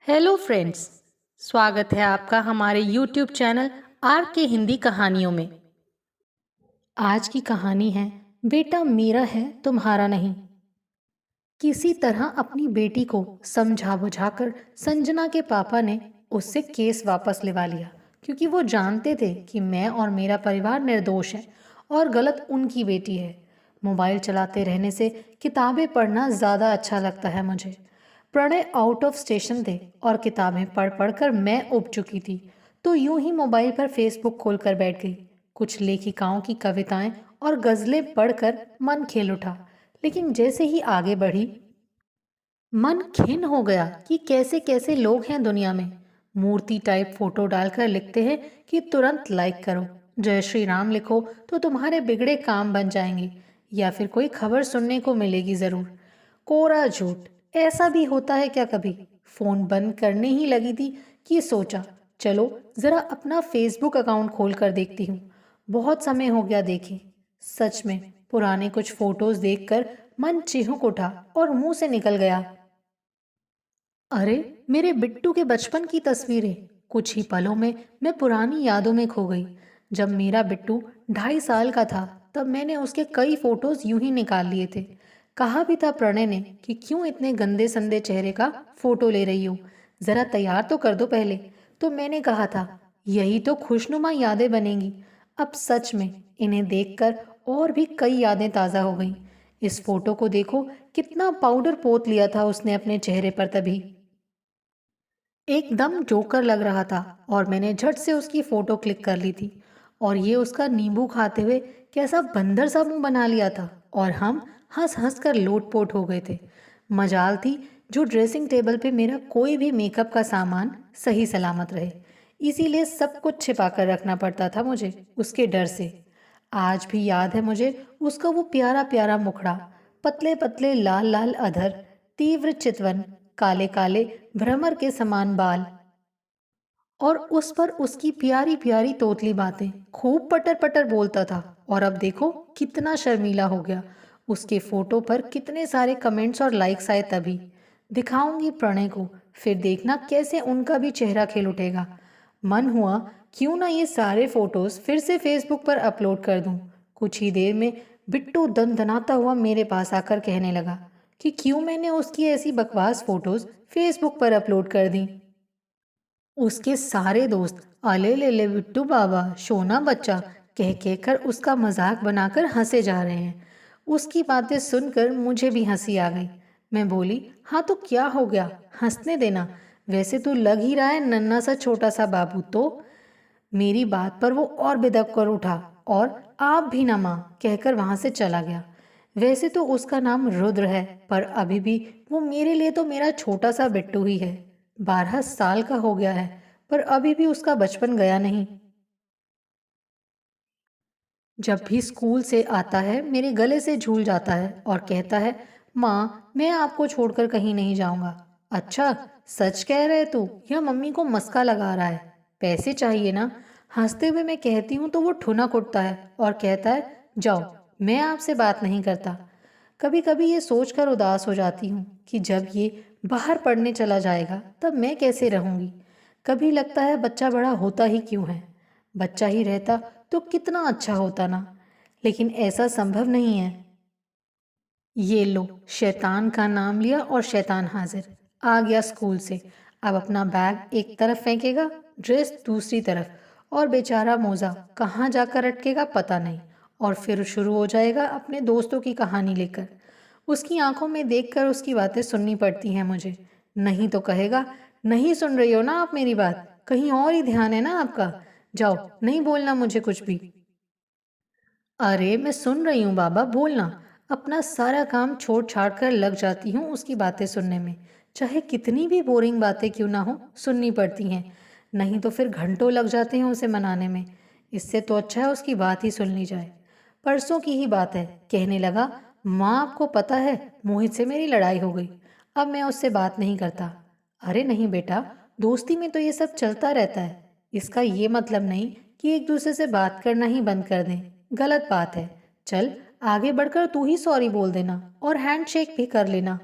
Hello friends. स्वागत है आपका हमारे यूट्यूब चैनल आर के हिंदी कहानियों में। आज की कहानी है बेटा मेरा है तुम्हारा नहीं। किसी तरह अपनी बेटी को समझा बुझाकर संजना के पापा ने उससे केस वापस लेवा लिया, क्योंकि वो जानते थे कि मैं और मेरा परिवार निर्दोष है और गलत उनकी बेटी है। मोबाइल चलाते रहने से किताबें पढ़ना ज़्यादा अच्छा लगता है मुझे। प्रणय आउट ऑफ स्टेशन थे और किताबें पढ़ पढ़ कर मैं उब चुकी थी, तो यूं ही मोबाइल पर फेसबुक खोलकर बैठ गई। कुछ लेखिकाओं की कविताएं और गज़लें पढ़कर मन खेल उठा, लेकिन जैसे ही आगे बढ़ी मन खिन्न हो गया कि कैसे कैसे लोग हैं दुनिया में। मूर्ति टाइप फोटो डालकर लिखते हैं कि तुरंत लाइक करो, जय श्री राम लिखो तो तुम्हारे बिगड़े काम बन जाएंगे, या फिर कोई खबर सुनने को मिलेगी ज़रूर। कोरा झूठ। ऐसा भी होता है क्या कभी? फ़ोन बंद करने ही लगी थी कि सोचा चलो ज़रा अपना फेसबुक अकाउंट खोल कर देखती हूँ। बहुत समय हो गया देखे। सच में पुराने कुछ फोटोज देखकर मन चिहुक उठा और मुंह से निकल गया, अरे मेरे बिट्टू के बचपन की तस्वीरें। कुछ ही पलों में मैं पुरानी यादों में खो गई। जब मेरा बिट्टू 2.5 साल का था तब मैंने उसके कई फोटोज यूं ही निकाल लिए थे। कहा भी था प्रणय ने कि क्यों इतने गंदे संदे चेहरे का फोटो ले रही हो, जरा तैयार तो कर दो पहले। तो मैंने कहा था यही तो खुशनुमा यादें बनेंगी। अब सच में इन्हें देखकर और भी कई यादें ताज़ा हो गईं। इस फोटो को देखो, कितना पाउडर पोत लिया था उसने अपने चेहरे पर तभी। एकदम जोकर लग रहा था और मैंने झट से उसकी फोटो क्लिक कर ली थी। और ये उसका नींबू खाते हुए कैसा बंदर सा मुंह बना लिया था, और हम हंस हंस कर लोटपोट हो गए थे। मजाल थी जो ड्रेसिंग टेबल पे मेरा कोई भी मेकअप का सामान सही सलामत रहे, इसीलिए सब कुछ छिपा कर रखना पड़ता था मुझे उसके डर से। आज भी याद है मुझे उसका वो प्यारा प्यारा मुखड़ा, पतले पतले लाल लाल अधर, तीव्र चितवन, काले काले भ्रमर के समान बाल, और उस पर उसकी प्यारी प्यारी तोतली बातें। खूब पटर पटर बोलता था, और अब देखो कितना शर्मीला हो गया। उसके फोटो पर कितने सारे कमेंट्स और लाइक्स आए तभी। दिखाऊंगी प्रणय को, फिर देखना कैसे उनका भी चेहरा खिल उठेगा। मन हुआ क्यों ना ये सारे फोटोज फिर से फेसबुक पर अपलोड कर दूं। कुछ ही देर में बिट्टू दनदनाता हुआ मेरे पास आकर कहने लगा कि क्यों मैंने उसकी ऐसी बकवास फोटोज फेसबुक पर अपलोड कर दी। उसके सारे दोस्त अले ले ले बिट्टू बाबा, सोना बच्चा कह कहकर उसका मजाक बनाकर हंसे जा रहे हैं। उसकी बातें सुनकर मुझे भी हंसी आ गई। मैं बोली हाँ तो क्या हो गया, हंसने देना। वैसे तो लग ही रहा है नन्ना सा छोटा सा बाबू तो। मेरी बात पर वो और बेदब कर उठा और आप भी ना माँ कहकर वहां से चला गया। वैसे तो उसका नाम रुद्र है, पर अभी भी वो मेरे लिए तो मेरा छोटा सा बिट्टू ही है। 12 साल का हो गया है, पर अभी भी उसका बचपन गया नहीं। जब भी स्कूल से आता है मेरे गले से झूल जाता है और कहता है माँ मैं आपको छोड़कर कहीं नहीं जाऊंगा। अच्छा, सच कह रहे तू या मम्मी को मस्का लगा रहा है? पैसे चाहिए ना? हंसते हुए मैं कहती हूँ तो वो ठुनक उठता है और कहता है जाओ, मैं आपसे बात नहीं करता। कभी कभी ये सोचकर उदास हो जाती हूँ कि जब ये बाहर पढ़ने चला जाएगा तब मैं कैसे रहूंगी। कभी लगता है बच्चा बड़ा होता ही क्यों है, बच्चा ही रहता तो कितना अच्छा होता ना। लेकिन ऐसा संभव नहीं है। ये लो, शैतान का नाम लिया और शैतान हाजिर। आ गया स्कूल से। अब अपना बैग एक तरफ फेंकेगा, ड्रेस दूसरी तरफ, और बेचारा मोजा कहाँ जाकर अटकेगा पता नहीं। और फिर शुरू हो जाएगा अपने दोस्तों की कहानी लेकर। उसकी आंखों में देखकर उसकी बातें सुननी पड़ती हैं मुझे। नहीं तो कहेगा नहीं सुन रही हो ना आप मेरी बात, कहीं और ही ध्यान है ना आपका। जाओ, नहीं बोलना मुझे कुछ भी। अरे मैं सुन रही हूँ बाबा, बोलना। अपना सारा काम छोड़ छाड़ कर लग जाती हूँ उसकी बातें सुनने में। चाहे कितनी भी बोरिंग बातें क्यों ना हो, सुननी पड़ती हैं। नहीं तो फिर घंटों लग जाते हैं उसे मनाने में। इससे तो अच्छा है उसकी बात ही सुन ली जाए। परसों की ही बात है, कहने लगा माँ आपको पता है मोहित से मेरी लड़ाई हो गई, अब मैं उससे बात नहीं करता। अरे नहीं बेटा, दोस्ती में तो ये सब चलता रहता है। इसका ये मतलब नहीं कि एक दूसरे से बात करना ही बंद कर दें। गलत बात है। चल, आगे बढ़कर तू ही सॉरी बोल देना और हैंडशेक भी कर लेना।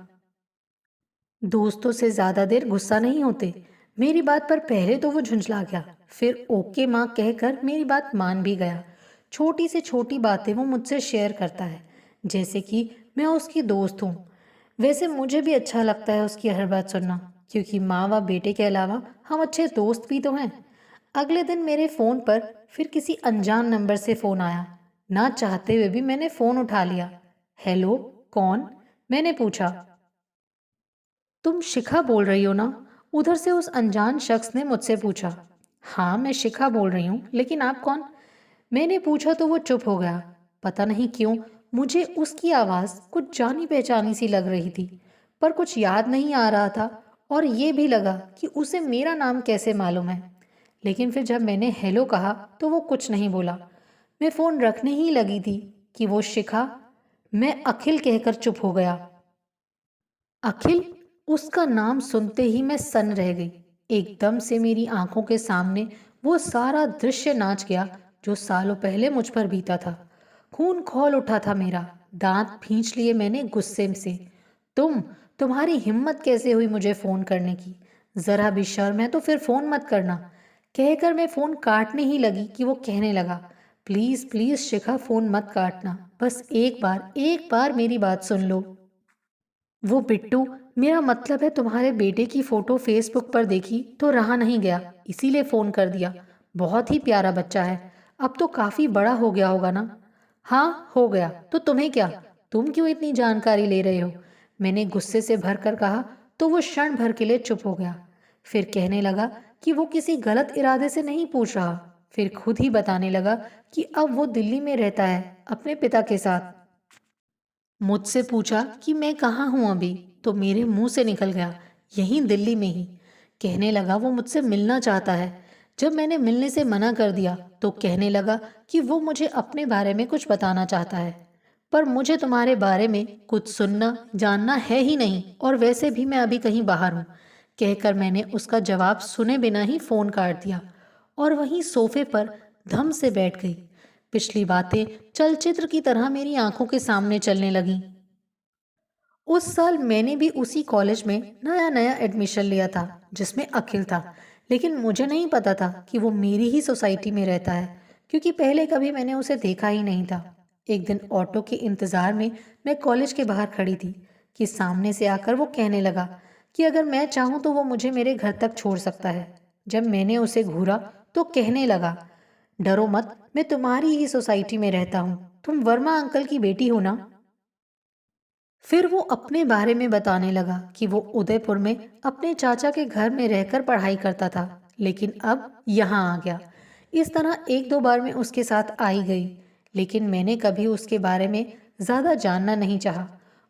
दोस्तों से ज़्यादा देर गुस्सा नहीं होते। मेरी बात पर पहले तो वो झुंझला गया, फिर ओके माँ कहकर मेरी बात मान भी गया। छोटी से छोटी बातें वो मुझसे शेयर करता है, जैसे कि मैं उसकी दोस्त हूँ। वैसे मुझे भी अच्छा लगता है उसकी हर बात सुनना, क्योंकि माँ व बेटे के अलावा हम अच्छे दोस्त भी तो हैं। अगले दिन मेरे फ़ोन पर फिर किसी अनजान नंबर से फ़ोन आया। ना चाहते हुए भी मैंने फ़ोन उठा लिया। हेलो, कौन? मैंने पूछा। तुम शिखा बोल रही हो ना? उधर से उस अनजान शख्स ने मुझसे पूछा। हाँ, मैं शिखा बोल रही हूँ, लेकिन आप कौन? मैंने पूछा तो वो चुप हो गया। पता नहीं क्यों मुझे उसकी आवाज़ कुछ जानी पहचानी सी लग रही थी, पर कुछ याद नहीं आ रहा था। और ये भी लगा कि उसे मेरा नाम कैसे मालूम है। लेकिन फिर जब मैंने हेलो कहा तो वो कुछ नहीं बोला। मैं फ़ोन रखने ही लगी थी कि वो शिखा, मैं अखिल कहकर चुप हो गया। अखिल? उसका नाम सुनते ही मैं सन्न रह गई। एकदम से मेरी आंखों के सामने वो सारा दृश्य नाच गया जो सालों पहले मुझ पर बीता था। खून खौल उठा था मेरा। दांत भींच लिए मैंने गुस्से से। तुम्हारी हिम्मत कैसे हुई मुझे फोन करने की? जरा भी शर्म है तो फिर फोन मत करना। कहकर मैं फोन काटने ही लगी कि वो कहने लगा, प्लीज प्लीज शिखा, फोन मत काटना, बस एक बार मेरी बात सुन लो। वो बिट्टू, मेरा मतलब है तुम्हारे बेटे की फोटो फेसबुक पर देखी तो रहा नहीं गया, इसीलिए फोन कर दिया। बहुत ही प्यारा बच्चा है। अब तो काफी बड़ा हो गया होगा ना? हाँ, हो गया। तो तुम्हें क्या? तुम क्यों इतनी जानकारी ले रहे हो? मैंने गुस्से से भर कर कहा। तो वो क्षण भर के लिए चुप हो गया। फिर कहने लगा कि वो किसी गलत इरादे से नहीं पूछ रहा। फिर खुद ही बताने लगा कि अब वो दिल्ली में रहता है अपने पिता के साथ। मुझसे पूछा कि मैं कहाँ हूँ अभी, तो मेरे मुंह से निकल गया, यहीं दिल्ली में ही। कहने लगा वो मुझसे मिलना चाहता है। जब मैंने मिलने से मना कर दिया तो कहने लगा कि वो मुझे अपने बारे में कुछ बताना चाहता है। पर मुझे तुम्हारे बारे में कुछ सुनना जानना है ही नहीं, और वैसे भी मैं अभी कहीं बाहर हूँ। कहकर मैंने उसका जवाब सुने बिना ही फोन काट दिया और वहीं सोफे पर धम से बैठ गई। पिछली बातें चलचित्र की तरह मेरी आंखों के सामने चलने लगीं। उस साल मैंने भी उसी कॉलेज में नया नया एडमिशन लिया था जिसमें अखिल था। लेकिन मुझे नहीं पता था कि वो मेरी ही सोसाइटी में रहता है, क्योंकि पहले कभी मैंने उसे देखा ही नहीं था। एक दिन ऑटो के इंतजार में मैं कॉलेज के बाहर खड़ी थी कि सामने से आकर वो कहने लगा कि अगर मैं चाहूँ तो वो मुझे मेरे घर तक छोड़ सकता है। जब मैंने उसे घूरा तो कहने लगा, डरो मत, मैं तुम्हारी ही सोसाइटी में रहता हूँ, तुम वर्मा अंकल की बेटी हो ना? फिर वो अपने बारे में बताने लगा कि वो उदयपुर में अपने चाचा के घर में रहकर पढ़ाई करता था, लेकिन अब यहाँ आ गया। इस तरह एक दो बार मैं उसके साथ आई गई, लेकिन मैंने कभी उसके बारे में ज़्यादा जानना नहीं चाहा।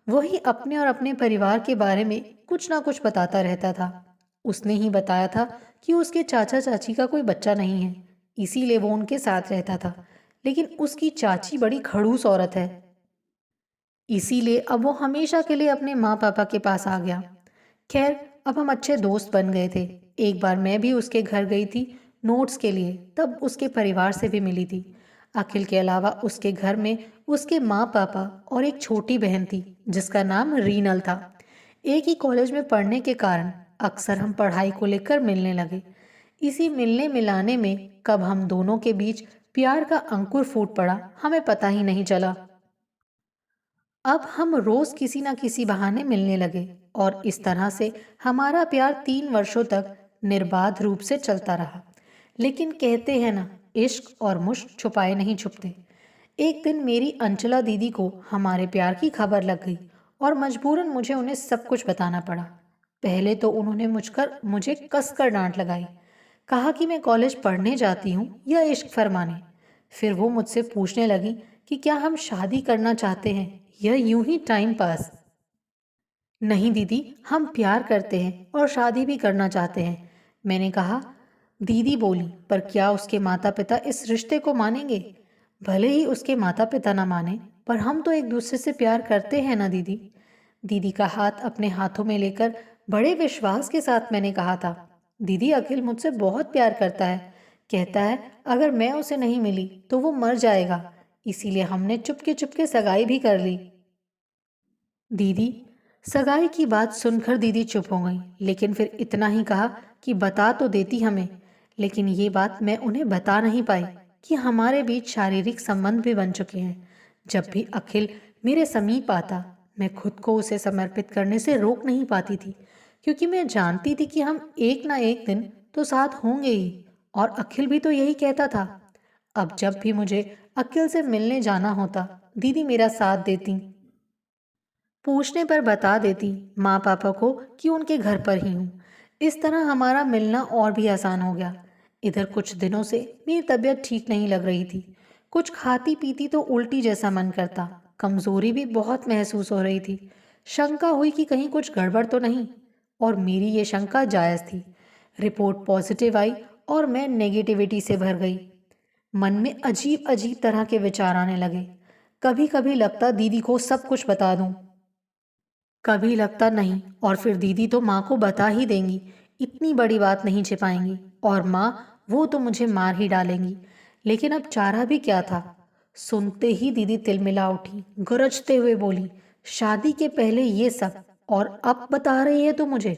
वही अपने और अपने परिवार के बारे में कुछ ना कुछ बताता रहता था। उसने ही बताया था कि उसके चाचा चाची का कोई बच्चा नहीं है, इसीलिए वो उनके साथ रहता था। लेकिन उसकी चाची बड़ी खड़ूस औरत है, इसीलिए अब वो हमेशा के लिए अपने माँ पापा के पास आ गया। खैर, अब हम अच्छे दोस्त बन गए थे। एक बार मैं भी उसके घर गई थी नोट्स के लिए, तब उसके परिवार से भी मिली थी। अखिल के अलावा उसके घर में उसके माँ पापा और एक छोटी बहन थी जिसका नाम रीनल था। एक ही कॉलेज में पढ़ने के कारण अक्सर हम पढ़ाई को लेकर मिलने लगे। इसी मिलने मिलाने में कब हम दोनों के बीच प्यार का अंकुर फूट पड़ा, हमें पता ही नहीं चला। अब हम रोज किसी न किसी बहाने मिलने लगे और इस तरह से हमारा प्यार 3 वर्षों तक निर्बाध रूप से चलता रहा। लेकिन कहते हैं ना, इश्क और मुश्क छुपाए नहीं छुपते। एक दिन मेरी अंचला दीदी को हमारे प्यार की खबर लग गई और मजबूरन मुझे उन्हें सब कुछ बताना पड़ा। पहले तो उन्होंने मुझे कसकर डांट लगाई, कहा कि मैं कॉलेज पढ़ने जाती हूँ या इश्क फरमाने। फिर वो मुझसे पूछने लगी कि क्या हम शादी करना चाहते हैं या यूं ही टाइम पास। नहीं दीदी, हम प्यार करते हैं और शादी भी करना चाहते हैं, मैंने कहा। दीदी बोली, पर क्या उसके माता पिता इस रिश्ते को मानेंगे? भले ही उसके माता पिता ना माने, पर हम तो एक दूसरे से प्यार करते हैं ना दीदी। दीदी का हाथ अपने हाथों में लेकर बड़े विश्वास के साथ मैंने कहा था, दीदी अखिल मुझसे बहुत प्यार करता है। कहता है अगर मैं उसे नहीं मिली तो वो मर जाएगा, इसीलिए हमने चुपके चुपके सगाई भी कर ली। दीदी, सगाई की बात सुनकर दीदी चुप हो गई, लेकिन फिर इतना ही कहा कि बता तो देती हमें। लेकिन ये बात मैं उन्हें बता नहीं पाई कि हमारे बीच शारीरिक संबंध भी बन चुके हैं। जब भी अखिल मेरे समीप आता, मैं खुद को उसे समर्पित करने से रोक नहीं पाती थी, क्योंकि मैं जानती थी कि हम एक ना एक दिन तो साथ होंगे ही। और अखिल भी तो यही कहता था। अब जब भी मुझे अखिल से मिलने जाना होता, दीदी मेरा साथ देती, पूछने पर बता देती माँ पापा को कि उनके घर पर ही हूँ। इस तरह हमारा मिलना और भी आसान हो गया। इधर कुछ दिनों से मेरी तबीयत ठीक नहीं लग रही थी। कुछ खाती पीती तो उल्टी जैसा मन करता, कमजोरी भी बहुत महसूस हो रही थी। शंका हुई कि कहीं कुछ गड़बड़ तो नहीं, और मेरी ये शंका जायज़ थी। रिपोर्ट पॉजिटिव आई और मैं नेगेटिविटी से भर गई। मन में अजीब अजीब तरह के विचार आने लगे। कभी कभी लगता दीदी को सब कुछ बता दूं, कभी लगता नहीं, और फिर दीदी तो माँ को बता ही देंगी, इतनी बड़ी बात नहीं छिपाएंगी, और माँ वो तो मुझे मार ही डालेंगी। लेकिन अब चारा भी क्या था। सुनते ही दीदी तिलमिला उठी, गरजते हुए बोली, शादी के पहले ये सब, और अब बता रही है तो मुझे।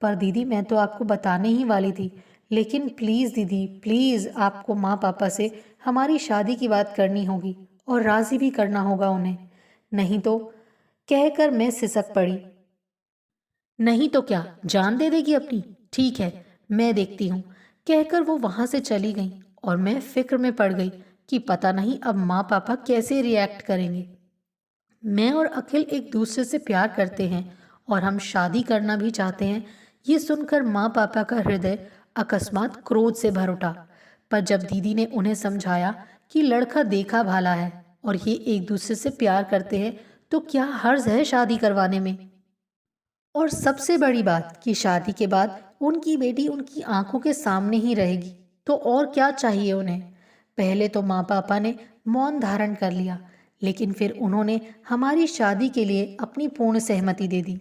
पर दीदी मैं तो आपको बताने ही वाली थी। लेकिन प्लीज़ दीदी प्लीज़, आपको माँ पापा से हमारी शादी की बात करनी होगी और राज़ी भी करना होगा उन्हें। नहीं तो, कहकर मैं सिसक पड़ी। नहीं तो क्या, जान दे देगी अपनी? ठीक है, मैं देखती हूँ। कहकर वो वहां से चली गई, और मैं फिक्र में पड़ गई कि पता नहीं अब माँ पापा कैसे रिएक्ट करेंगे। मैं और अखिल एक दूसरे से प्यार करते हैं और हम शादी करना भी चाहते हैं। ये सुनकर माँ पापा का हृदय अकस्मात क्रोध से भर उठा। पर जब दीदी ने उन्हें समझाया कि लड़का देखा भाला है और ये एक दूसरे से प्यार करते हैं, तो क्या हर्ज है शादी करवाने में। और सबसे बड़ी बात कि शादी के बाद उनकी बेटी उनकी आंखों के सामने ही रहेगी, तो और क्या चाहिए उन्हें। पहले तो माँ पापा ने मौन धारण कर लिया, लेकिन फिर उन्होंने हमारी शादी के लिए अपनी पूर्ण सहमति दे दी।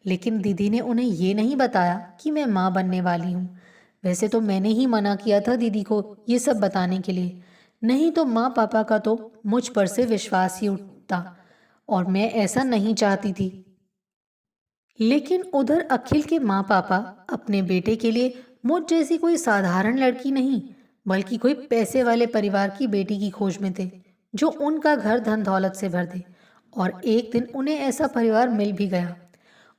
लेकिन दीदी ने उन्हें ये नहीं बताया कि मैं माँ बनने वाली हूँ। वैसे तो मैंने ही मना किया था दीदी को ये सब बताने के लिए, नहीं तो माँ पापा का तो मुझ पर से विश्वास ही उठता, और मैं ऐसा नहीं चाहती थी। लेकिन उधर अखिल के माँ पापा अपने बेटे के लिए मुझ जैसी कोई साधारण लड़की नहीं, बल्कि कोई पैसे वाले परिवार की बेटी की खोज में थे, जो उनका घर धन दौलत से भर दे। और एक दिन उन्हें ऐसा परिवार मिल भी गया।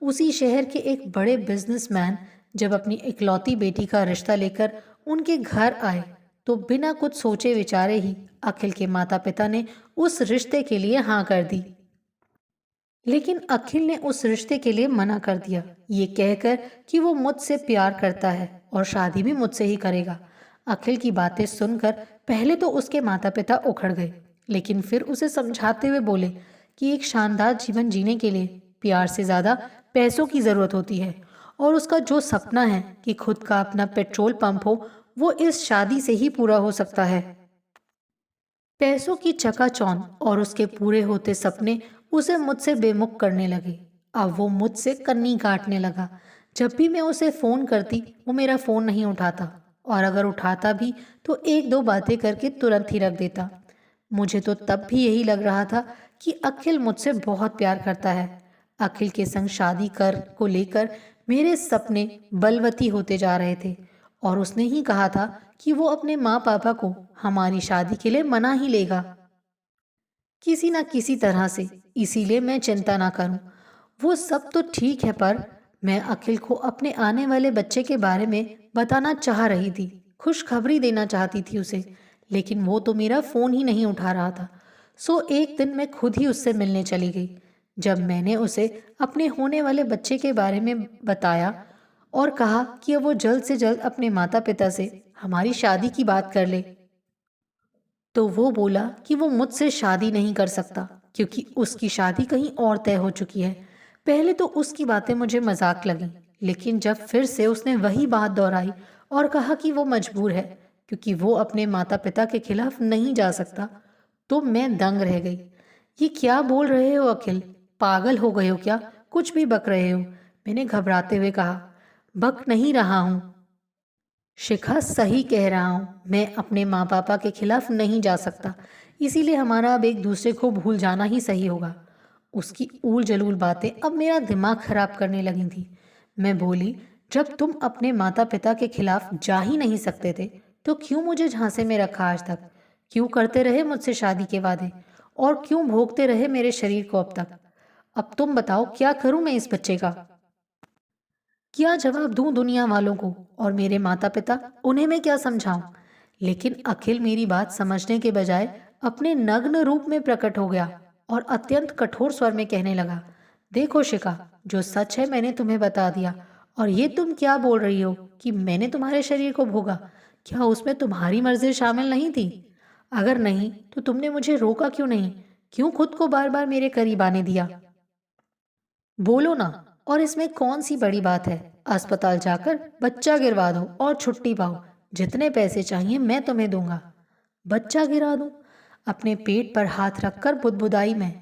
उसी शहर के एक बड़े बिजनेसमैन जब अपनी इकलौती बेटी का रिश्ता लेकर उनके घर आए, तो बिना कुछ सोचे विचारे ही अखिल के माता पिता ने उस रिश्ते के लिए हाँ कर दी। लेकिन अखिल ने उस रिश्ते के लिए मना कर दिया, ये कहकर कि वो मुझसे प्यार करता है और शादी भी मुझसे ही करेगा। अखिल की बातें सुनकर पहले तो उसके माता पिता उखड़ गए, लेकिन फिर उसे समझाते हुए बोले कि एक शानदार जीवन जीने के लिए प्यार से ज़्यादा पैसों की ज़रूरत होती है, और उसका जो सपना है कि खुद का अपना पेट्रोल पंप हो, वो इस शादी से ही पूरा हो सकता है। पैसों की चकाचौंध और उसके पूरे होते सपने उसे मुझसे बेमुख करने लगे। अब वो मुझसे कन्नी काटने लगा। जब भी मैं उसे फोन करती, वो मेरा फोन नहीं उठाता, और अगर उठाता भी तो एक दो बातें करके तुरंत ही रख देता। मुझे तो तब भी यही लग रहा था कि अखिल मुझसे बहुत प्यार करता है। अखिल के संग शादी कर को लेकर मेरे सपने बलवती होते जा रहे थे, और उसने ही कहा था कि वो अपने माँ पापा को हमारी शादी के लिए मना ही लेगा, किसी ना किसी तरह से। इसीलिए मैं चिंता ना करूं। वो सब तो ठीक है, पर मैं अखिल को अपने आने वाले बच्चे के बारे में बताना चाह रही थी, खुशखबरी देना चाहती थी उसे। लेकिन वो तो मेरा फोन ही नहीं उठा रहा था। सो एक दिन मैं खुद ही उससे मिलने चली गई। जब मैंने उसे अपने होने वाले बच्चे के बारे में बताया और कहा कि अब वो जल्द से जल्द अपने माता पिता से हमारी शादी की बात कर ले, तो वो बोला कि वो मुझसे शादी नहीं कर सकता, क्योंकि उसकी शादी कहीं और तय हो चुकी है। पहले तो उसकी बातें मुझे मजाक लगी, लेकिन जब फिर से उसने वही बात दोहराई और कहा कि वो मजबूर है, क्योंकि वो अपने माता पिता के खिलाफ नहीं जा सकता, तो मैं दंग रह गई। ये क्या बोल रहे हो अखिल? पागल हो गए हो क्या? कुछ भी बक रहे हो? मैंने घबराते हुए कहा। बक नहीं रहा हूँ शिखा, सही कह रहा हूँ। मैं अपने माँ पापा के खिलाफ नहीं जा सकता, इसीलिए हमारा अब एक दूसरे को भूल जाना ही सही होगा। उसकी ऊल जलूल बातें अब मेरा दिमाग खराब करने लगी थी। मैं बोली, जब तुम अपने माता पिता के खिलाफ जा ही नहीं सकते थे तो क्यों मुझे झांसे में रखा आज तक? क्यों करते रहे मुझसे शादी के वादे? और क्यों भोगते रहे मेरे शरीर को अब तक? अब तुम बताओ, क्या करूं मैं इस बच्चे का? क्या जवाब दूं दुनिया वालों को? और मेरे माता पिता, उन्हें मैं क्या समझाऊं? लेकिन अखिल मेरी बात समझने के बजाय अपने नग्न रूप में प्रकट हो गया और अत्यंत कठोर स्वर में कहने लगा, देखो शिखा, जो सच है मैंने तुम्हें बता दिया। और ये तुम क्या बोल रही हो कि मैंने तुम्हारे शरीर को भोगा? क्या उसमें तुम्हारी मर्जी शामिल नहीं थी? अगर नहीं तो तुमने मुझे रोका क्यों नहीं? क्यों खुद को बार बार मेरे करीब आने दिया? बोलो ना। और इसमें कौन सी बड़ी बात है? अस्पताल जाकर बच्चा गिरवा दो और छुट्टी पाओ। जितने पैसे चाहिए मैं तुम्हें दूंगा। बच्चा गिरा दूं? अपने पेट पर हाथ रखकर बुदबुदाई मैं।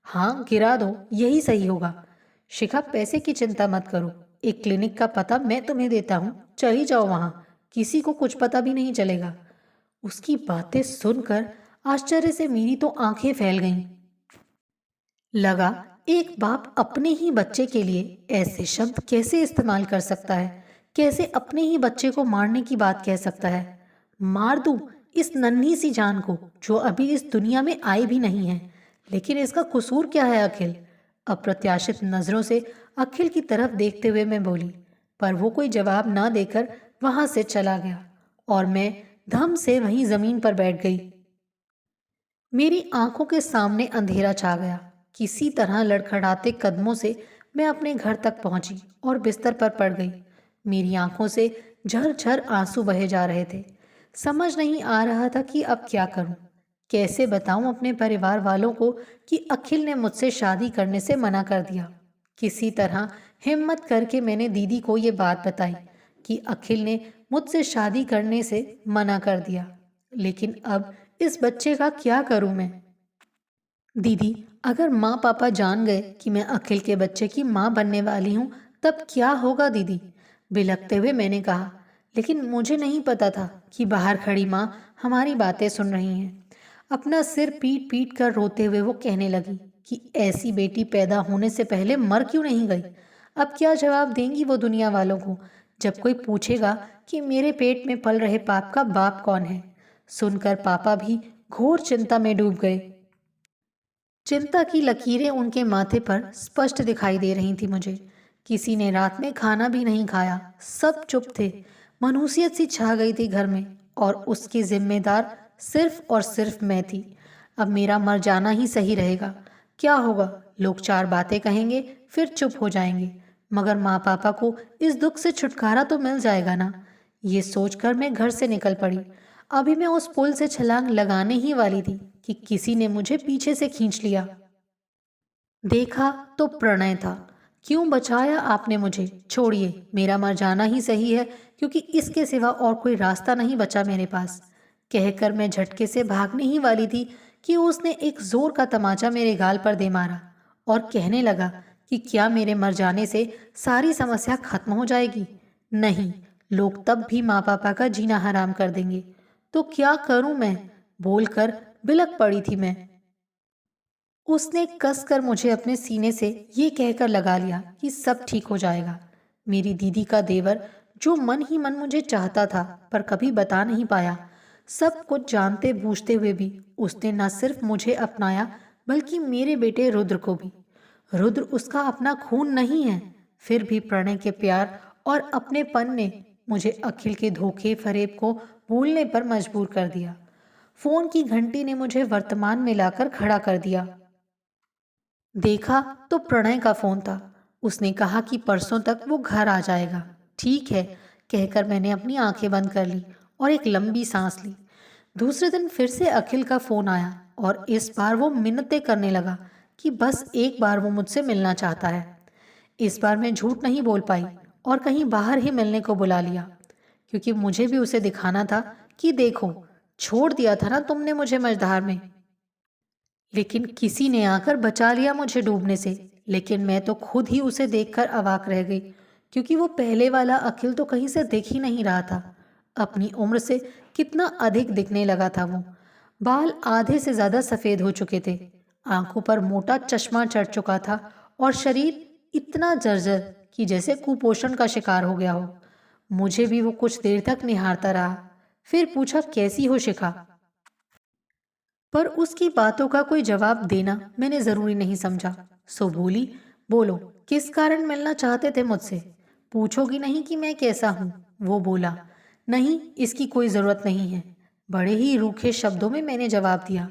हाँ, गिरा दो, यही सही होगा। शिखा, पैसे की चिंता मत करो। एक क्लिनिक का पता मैं तुम्हें देता हूँ, चली जाओ वहां। किसी को कुछ पता भी नहीं चलेगा। उसकी बातें सुनकर आश्चर्य से मेरी तो आंखें फैल गईं। लगा, एक बाप अपने ही बच्चे के लिए ऐसे शब्द कैसे इस्तेमाल कर सकता है? कैसे अपने ही बच्चे को मारने की बात कह सकता है? मार दूं इस नन्ही सी जान को जो अभी इस दुनिया में आई भी नहीं है। लेकिन इसका कसूर क्या है अखिल? अप्रत्याशित नजरों से अखिल की तरफ देखते हुए मैं बोली, पर वो कोई जवाब ना देकर वहां से चला गया और मैं धम से वहीं जमीन पर बैठ गई। मेरी आंखों के सामने अंधेरा छा गया। किसी तरह लड़खड़ाते कदमों से मैं अपने घर तक पहुंची और बिस्तर पर पड़ गई। मेरी आंखों से झरझर आंसू बहे जा रहे थे। समझ नहीं आ रहा था कि अब क्या करूं। कैसे बताऊं अपने परिवार वालों को कि अखिल ने मुझसे शादी करने से मना कर दिया। किसी तरह हिम्मत करके मैंने दीदी को ये बात बताई कि अखिल ने मुझसे शादी करने से मना कर दिया। लेकिन अब इस बच्चे का क्या करूं मैं? दीदी, अगर माँ पापा जान गए कि मैं अखिल के बच्चे की माँ बनने वाली हूँ तब क्या होगा दीदी? बिलखते हुए मैंने कहा। लेकिन मुझे नहीं पता था कि बाहर खड़ी माँ हमारी बातें सुन रही हैं। अपना सिर पीट पीट कर रोते हुए वो कहने लगी कि ऐसी बेटी पैदा होने से पहले मर क्यों नहीं गई? अब क्या जवाब देंगी वो दुनिया वालों को जब कोई पूछेगा कि मेरे पेट में पल रहे पाप का बाप कौन है? सुनकर पापा भी घोर चिंता में डूब गए। चिंता की लकीरें उनके माथे पर स्पष्ट दिखाई दे रही थी मुझे। किसी ने रात में खाना भी नहीं खाया, सब चुप थे। मनहूसियत सी छा गई थी घर में और उसकी जिम्मेदार सिर्फ और सिर्फ मैं थी। अब मेरा मर जाना ही सही रहेगा। क्या होगा, लोग चार बातें कहेंगे फिर चुप हो जाएंगे, मगर माँ पापा को इस दुख से छुटकारा तो मिल जाएगा ना। ये सोचकर मैं घर से निकल पड़ी। अभी मैं उस पुल से छलांग लगाने ही वाली थी कि किसी ने मुझे पीछे से खींच लिया। देखा तो प्रणय था। क्यों बचाया आपने मुझे? छोड़िए, मेरा मर जाना ही सही है, क्योंकि इसके सिवा और कोई रास्ता नहीं बचा मेरे पास। कहकर मैं झटके से भागने ही वाली थी कि उसने एक जोर का तमाचा मेरे गाल पर दे मारा और कहने लगा कि क्या मेरे मर जाने से सारी समस्या खत्म हो जाएगी? नहीं, लोग तब भी माँ पापा का जीना हराम कर देंगे। तो क्या करूं मैं? बोलकर बिलक पड़ी थी मैं। उसने कसकर मुझे अपने सीने से ये कहकर लगा लिया कि सब ठीक हो जाएगा। मेरी दीदी का देवर, जो मन ही मन मुझे चाहता था पर कभी बता नहीं पाया, सब कुछ जानते बूझते हुए भी उसने न सिर्फ मुझे अपनाया बल्कि मेरे बेटे रुद्र को भी। रुद्र उसका अपना खून नहीं है, फिर भी प्रणय के प्यार और अपनेपन ने मुझे अखिल के धोखे फरेब को भूलने पर मजबूर कर दिया। फोन की घंटी ने मुझे वर्तमान में लाकर खड़ा कर दिया। देखा तो प्रणय का फोन था। उसने कहा कि परसों तक वो घर आ जाएगा। ठीक है, कहकर मैंने अपनी आंखें बंद कर ली और एक लंबी सांस ली। दूसरे दिन फिर से अखिल का फोन आया और इस बार वो मिन्नतें करने लगा कि बस एक बार वो मुझसे मिलना चाहता है। इस बार मैं झूठ नहीं बोल पाई और कहीं बाहर ही मिलने को बुला लिया, क्योंकि मुझे भी उसे दिखाना था कि देखो, छोड़ दिया था ना तुमने मुझे मझधार में। लेकिन किसी ने आकर बचा लिया मुझे डूबने से। लेकिन मैं तो खुद ही उसे देखकर अवाक रह गई, क्योंकि वो पहले वाला अखिल तो कहीं से दिख ही नहीं रहा था। अपनी उम्र से कितना अधिक दिखने लगा था वो। बाल आधे से ज्यादा सफेद हो चुके थे। आंखों पर मोटा चश्मा चढ़ चुका था और शरीर इतना जर्जर कि जैसे कुपोषण का शिकार हो गया हो। मुझे भी वो कुछ देर तक निहारता रहा, फिर पूछा, कैसी हो शिखा? पर उसकी बातों का कोई जवाब देना मैंने जरूरी नहीं समझा, सो बोली, बोलो, किस कारण मिलना चाहते थे मुझसे? पूछोगी नहीं कि मैं कैसा हूँ? वो बोला, नहीं, इसकी कोई जरूरत नहीं है। बड़े ही रूखे शब्दों में मैंने जवाब दिया।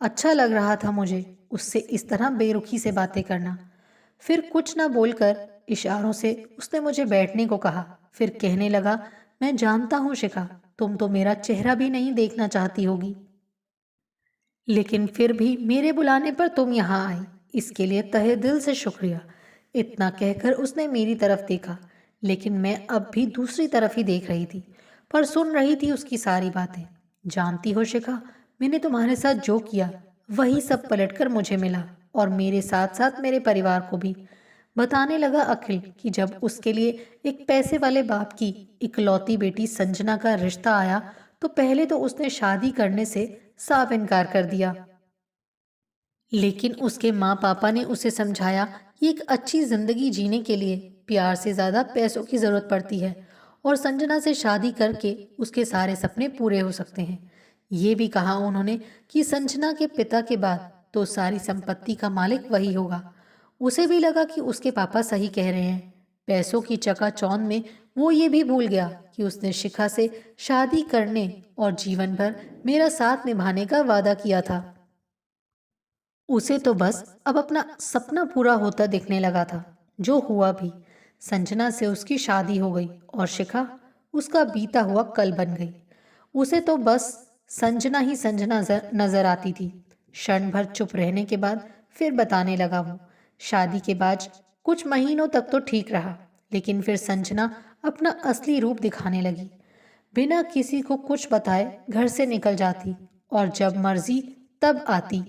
अच्छा लग रहा था मुझे उससे इस तरह बेरुखी से बातें करना। फिर कुछ न बोलकर इशारों से उसने मुझे बैठने को कहा। फिर कहने लगा, मैं जानता हूँ शिखा, तुम तो मेरा चेहरा भी नहीं देखना चाहती होगी, लेकिन फिर भी मेरे बुलाने पर तुम यहाँ आई, इसके लिए तहे दिल से शुक्रिया। इतना कहकर उसने मेरी तरफ देखा, लेकिन मैं अब भी दूसरी तरफ ही देख रही थी, पर सुन रही थी उसकी सारी बातें। जानती हो शिखा, मैंने तुम्हारे साथ जो किया वही सब पलटकर मुझे मिला, और मेरे साथ साथ मेरे परिवार को भी। बताने लगा अखिल कि जब उसके लिए एक पैसे वाले बाप की इकलौती बेटी संजना का रिश्ता आया तो पहले तो उसने शादी करने से साफ इनकार कर दिया, लेकिन उसके माँ पापा ने उसे समझाया कि एक अच्छी जिंदगी जीने के लिए प्यार से ज्यादा पैसों की जरूरत पड़ती है, और संजना से शादी करके उसके सारे सपने पूरे हो सकते हैं। ये भी कहा उन्होंने कि संजना के पिता के बाद तो सारी संपत्ति का मालिक वही होगा। उसे भी लगा कि उसके पापा सही कह रहे हैं। पैसों की चकाचौंध में वो ये भी भूल गया कि उसने शिखा से शादी करने और जीवन भर मेरा साथ निभाने का वादा किया था। उसे तो बस अब अपना सपना पूरा होता दिखने लगा था, जो हुआ भी। संजना से उसकी शादी हो गई और शिखा उसका बीता हुआ कल बन गई। उसे तो बस संजना ही संजना नजर आती थी। क्षण भर चुप रहने के बाद फिर बताने लगा वो, शादी के बाद कुछ महीनों तक तो ठीक रहा, लेकिन फिर संजना अपना असली रूप दिखाने लगी। बिना किसी को कुछ बताए घर से निकल जाती और जब मर्जी तब आती।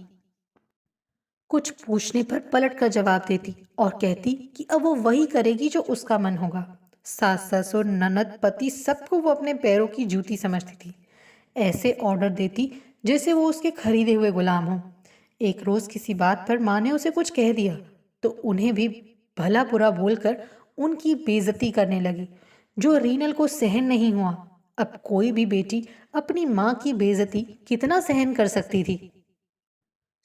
कुछ पूछने पर पलट कर जवाब देती और कहती कि अब वो वही करेगी जो उसका मन होगा। सास ससुर ननद पति सबको वो अपने पैरों की जूती समझती थी। ऐसे ऑर्डर देती जैसे वो उसके खरीदे हुए गुलाम हो। एक रोज किसी बात पर माँ ने उसे कुछ कह दिया तो उन्हें भी भला बुरा बोलकर उनकी बेइज्जती करने लगी, जो रीनल को सहन नहीं हुआ। अब कोई भी बेटी अपनी माँ की बेइज्जती कितना सहन कर सकती थी।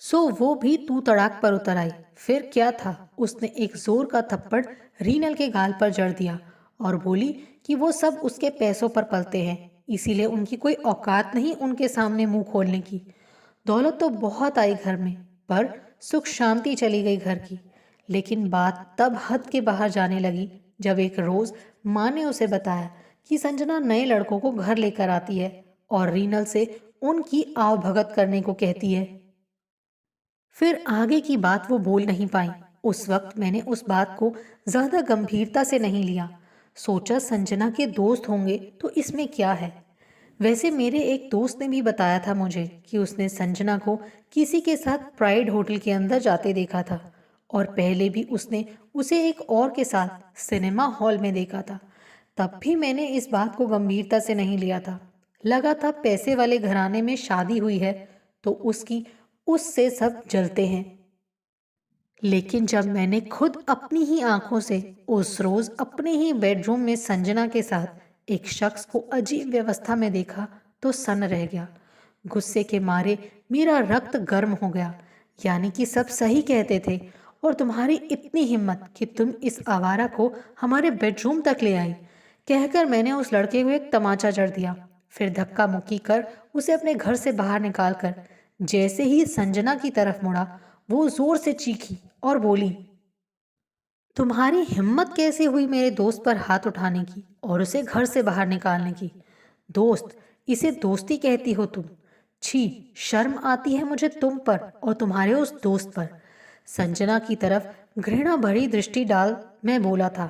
सो वो भी तू तड़ाक पर उतर आई। फिर क्या था, उसने एक जोर का थप्पड़ रीनल के गाल पर जड़ दिया और बोली कि वो सब उसके पैसों पर पलते हैं, इसीलिए उनकी कोई औकात नहीं उनके सामने मुंह खोलने की। दौलत तो बहुत आई घर में, पर सुख शांति चली गई घर की। लेकिन बात तब हद के बाहर जाने लगी जब एक रोज माँ ने उसे बताया कि संजना नए लड़कों को घर लेकर आती है और रीनल से उनकी आवभगत करने को कहती है। फिर आगे की बात वो बोल नहीं पाई। उस वक्त मैंने उस बात को ज्यादा गंभीरता से नहीं लिया। सोचा संजना के दोस्त होंगे तो इसमें क्या है। वैसे मेरे एक दोस्त ने भी बताया था मुझे कि उसने संजना को किसी के साथ प्राइड होटल के अंदर जाते देखा था, और पहले भी उसने उसे एक और के साथ सिनेमा हॉल में देखा था। तब भी मैंने इस बात को गंभीरता से नहीं लिया था। लगा था पैसे वाले घराने में शादी हुई है तो उससे सब जलते हैं। लेकिन जब मैंने खुद अपनी ही आंखों से उस रोज अपने ही बेडरूम में संजना के साथ एक शख्स को अजीब व्यवस्था में देखा तो सन्न रह गया। गुस्से के मारे मेरा रक्त गर्म हो गया। यानी कि सब सही कहते थे, और तुम्हारी इतनी हिम्मत कि तुम इस आवारा को हमारे बेडरूम तक ले आई। कहकर मैंने उस लड़के को एक तमाचा जड़ दिया। फिर धक्का मुक्की कर उसे अपने घर से बाहर निकाल कर जैसे ही संजना की तरफ मुड़ा, वो जोर से चीखी और बोली, तुम्हारी हिम्मत कैसे हुई मेरे दोस्त पर हाथ उठाने की और उसे घर से बाहर निकालने की? दोस्त, इसे दोस्ती कहती हो तुम? छी, शर्म आती है मुझे तुम पर और तुम्हारे उस दोस्त पर। संजना की तरफ घृणा भरी दृष्टि डाल मैं बोला था,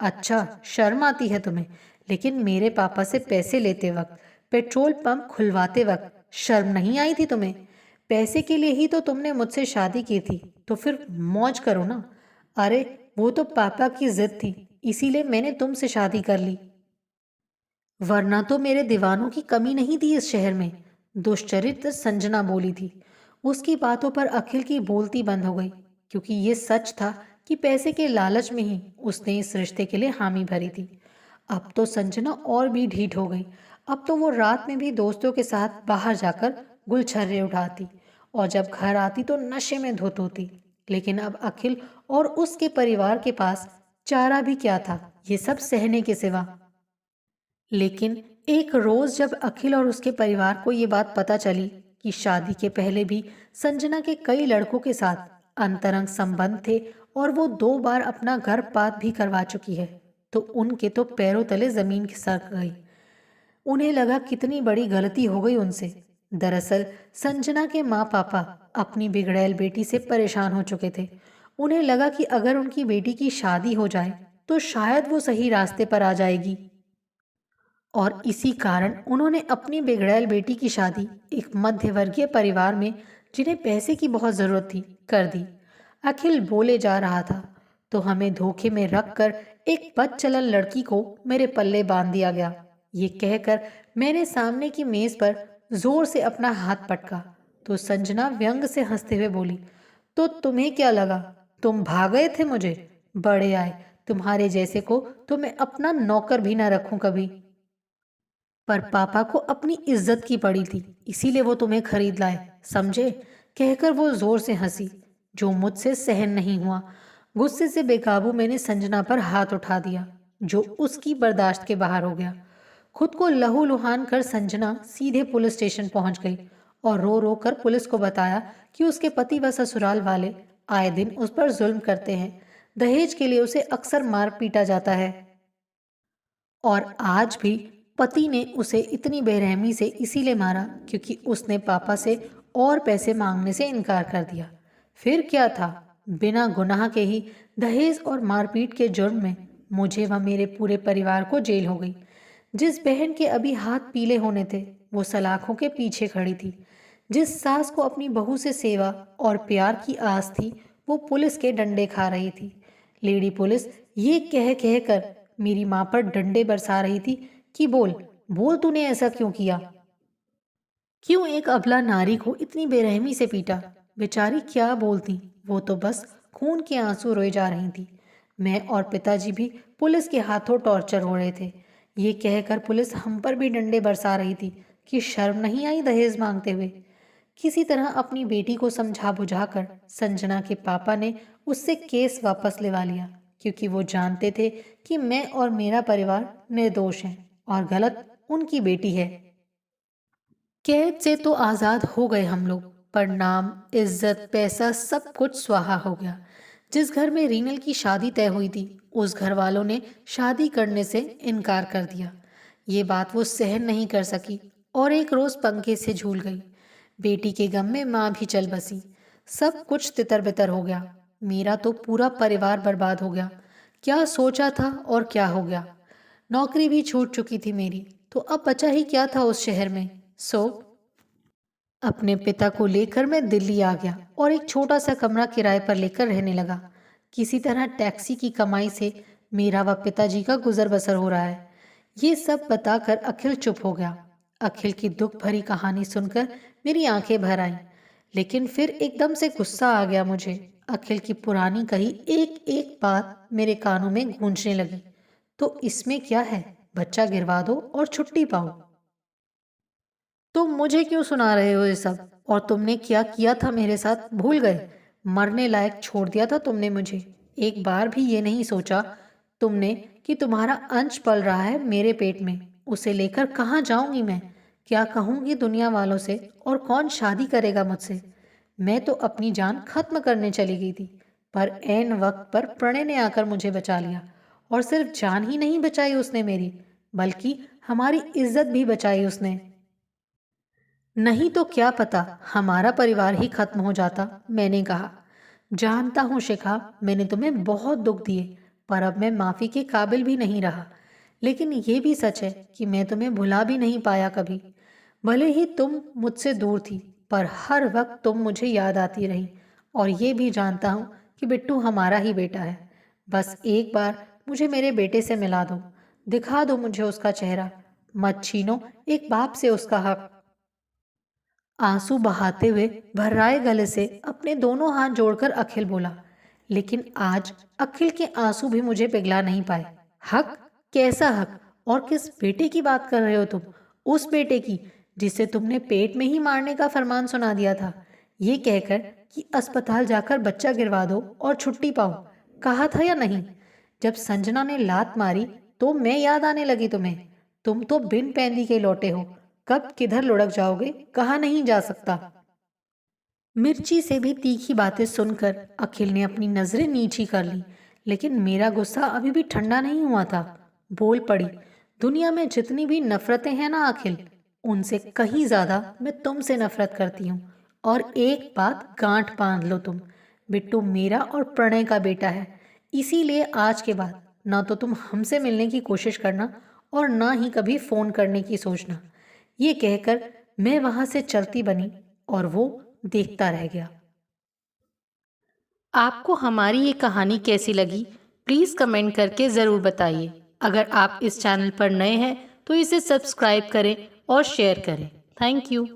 अच्छा शर्म आती है तुम्हें, लेकिन मेरे पापा से पैसे लेते वक्त, पेट्रोल पंप खुलवाते वक्त शर्म नहीं आई थी तुम्हें? पैसे के लिए ही तो तुमने मुझसे शादी की थी, तो फिर मौज करो ना। अरे वो तो पापा की जिद थी, इसीलिए मैंने तुमसे शादी कर ली, वरना तो मेरे दीवानों की कमी नहीं थी इस शहर में। दुष्चरित्र संजना बोली थी। उसकी बातों पर अखिल की बोलती बंद हो गई, क्योंकि ये सच था कि पैसे के लालच में ही उसने इस रिश्ते के लिए हामी भरी थी। अब तो संजना और भी ढीठ हो गई। अब तो वो रात में भी दोस्तों के साथ बाहर जाकर गुलछर्रे उठाती और जब घर आती तो नशे में धुत होती। लेकिन अब अखिल और उसके परिवार के पास चारा भी क्या था, ये सब सहने के सिवा। लेकिन एक रोज जब अखिल और उसके परिवार को ये बात पता चली कि शादी के पहले भी संजना के कई लड़कों के साथ अंतरंग संबंध थे और वो 2 बार अपना गर्भपात भी करवा चुकी है, तो उनके तो पैरों तले जमीन खिसक गई। उन्हें लगा कितनी बड़ी गलती हो गई उनसे। दरअसल संजना के माँ पापा अपनी बिगड़ैल बेटी से परेशान हो चुके थे। उन्हें लगा कि अगर उनकी बेटी की शादी हो जाए तो शायद वो सही रास्ते पर आ जाएगी, और इसी कारण उन्होंने अपनी बिगड़ैल बेटी की शादी एक मध्यवर्गीय परिवार में, जिन्हें पैसे की बहुत जरूरत थी, कर दी। अखिल बोले जा रहा था तो हमें धोखे में रखकर एक बदचलन लड़की को मेरे पल्ले बांध दिया गया। ये कहकर मैंने सामने की मेज पर जोर से अपना हाथ पटका तो संजना व्यंग से हंसते हुए बोली, तो तुम्हें क्या लगा, तुम भाग गए थे मुझे? बड़े आए, तुम्हारे जैसे को तो मैं अपना नौकर भी ना रखूं कभी। पर पापा को अपनी इज्जत की पड़ी थी, इसीलिए वो तुम्हें खरीद लाए, समझे? कहकर वो जोर से हंसी, जो मुझसे सहन नहीं हुआ। गुस्से से बेकाबू मैंने संजना पर हाथ उठा दिया, जो उसकी बर्दाश्त के बाहर हो गया। खुद को लहूलुहान कर संजना सीधे पुलिस स्टेशन पहुंच गई और रो रो कर पुलिस को बताया कि उसके पति व ससुराल वाले आए दिन उस पर जुल्म करते हैं। दहेज के लिए उसे अक्सर मार पीटा जाता है और आज भी पति ने उसे इतनी बेरहमी से इसीलिए मारा क्योंकि उसने पापा से और पैसे मांगने से इनकार कर दिया। फिर क्या था, बिना गुनाह के ही दहेज और मारपीट के जुर्म में मुझे व मेरे पूरे परिवार को जेल हो गई। जिस बहन के अभी हाथ पीले होने थे वो सलाखों के पीछे खड़ी थी। जिस सास को अपनी बहू से सेवा और प्यार की आस थी वो पुलिस के डंडे खा रही थी। लेडी पुलिस ये कह कह कर मेरी माँ पर डंडे बरसा रही थी कि बोल बोल तूने ऐसा क्यों किया, क्यों एक अबला नारी को इतनी बेरहमी से पीटा। बेचारी क्या बोलती, वो तो बस खून के आंसू रोए जा रही थी। मैं और पिताजी भी पुलिस के हाथों टॉर्चर हो रहे थे। ये कहकर पुलिस हम पर भी डंडे बरसा रही थी कि शर्म नहीं आई दहेज मांगते हुए। किसी तरह अपनी बेटी को समझा बुझाकर संजना के पापा ने उससे केस वापस लेवा लिया, क्योंकि वो जानते थे कि मैं और मेरा परिवार निर्दोष हैं और गलत उनकी बेटी है। कैद से तो आजाद हो गए हम लोग, पर नाम, इज्जत, पैसा सब कुछ स्वाहा हो गया। जिस घर में रीनल की शादी तय हुई थी उस घर वालों ने शादी करने से इनकार कर दिया। ये बात वो सहन नहीं कर सकी और एक रोज पंखे से झूल गई। बेटी के गम में माँ भी चल बसी। सब कुछ तितर बितर हो गया। मेरा तो पूरा परिवार बर्बाद हो गया। क्या सोचा था और क्या हो गया। नौकरी भी छूट चुकी थी मेरी, तो अब बचा ही क्या था उस शहर में। सो अपने पिता को लेकर मैं दिल्ली आ गया और एक छोटा सा कमरा किराए पर लेकर रहने लगा। किसी तरह टैक्सी की कमाई से मेरा व पिताजी का गुजर बसर हो रहा है। ये सब बताकर अखिल चुप हो गया। अखिल की दुख भरी कहानी सुनकर मेरी आंखें भर आईं, लेकिन फिर एकदम से गुस्सा आ गया मुझे। अखिल की पुरानी कही एक एक बात मेरे कानों में गूंजने लगी। तो इसमें क्या है, बच्चा गिरवा दो और छुट्टी पाओ। तुम मुझे क्यों सुना रहे हो ये सब? और तुमने क्या किया था मेरे साथ भूल गए? मरने लायक छोड़ दिया था तुमने मुझे। एक बार भी ये नहीं सोचा तुमने कि तुम्हारा अंश पल रहा है मेरे पेट में। उसे लेकर कहाँ जाऊंगी मैं? क्या कहूंगी दुनिया वालों से, और कौन शादी करेगा मुझसे? मैं तो अपनी जान खत्म करने चली गई थी, पर ऐन वक्त पर प्रणय ने आकर मुझे बचा लिया। और सिर्फ जान ही नहीं बचाई उसने मेरी, बल्कि हमारी इज्जत भी बचाई उसने। नहीं तो क्या पता हमारा परिवार ही खत्म हो जाता। मैंने कहा, जानता हूँ शिखा, मैंने तुम्हें बहुत दुख दिए, पर अब मैं माफी के काबिल भी नहीं रहा। लेकिन ये भी सच है कि मैं तुम्हें भुला भी नहीं पाया कभी। भले ही तुम मुझसे दूर थी, पर हर वक्त तुम मुझे याद आती रही। और ये भी जानता हूँ कि बिट्टू हमारा ही बेटा है। बस एक बार मुझे मेरे बेटे से मिला दो, दिखा दो मुझे उसका चेहरा। मत छीनो एक बाप से उसका हक। आंसू बहाते हुए भर्राए गले से अपने दोनों हाथ जोड़कर अखिल बोला, लेकिन आज अखिल के आंसू भी मुझे पिघला नहीं पाए। हक? कैसा हक? और किस बेटे की बात कर रहे हो तुम? उस बेटे की जिसे तुमने पेट में ही मारने का फरमान सुना दिया था, ये कहकर कि अस्पताल जाकर बच्चा गिरवा दो और छुट्टी पाओ। कहा था या नहीं? जब संजना ने लात मारी तो मैं याद आने लगी तुम्हें। तुम तो बिन पैंदी के लौटे हो। कब किधर लुढ़क जाओगे कहा नहीं जा सकता। मिर्ची से भी तीखी बातें सुनकर अखिल ने अपनी नजरें नीची कर ली, लेकिन मेरा गुस्सा अभी भी ठंडा नहीं हुआ था। बोल पड़ी, दुनिया में जितनी भी नफरतें हैं ना अखिल, उनसे कहीं ज्यादा मैं तुमसे नफरत करती हूँ। और एक बात गांठ बांध लो तुम, बिट्टू मेरा और प्रणय का बेटा है। इसीलिए आज के बाद ना तो तुम हमसे मिलने की कोशिश करना और ना ही कभी फोन करने की सोचना। ये कहकर मैं वहां से चलती बनी और वो देखता रह गया। आपको हमारी ये कहानी कैसी लगी प्लीज़ कमेंट करके ज़रूर बताइए। अगर आप इस चैनल पर नए हैं तो इसे सब्सक्राइब करें और शेयर करें। Thank you.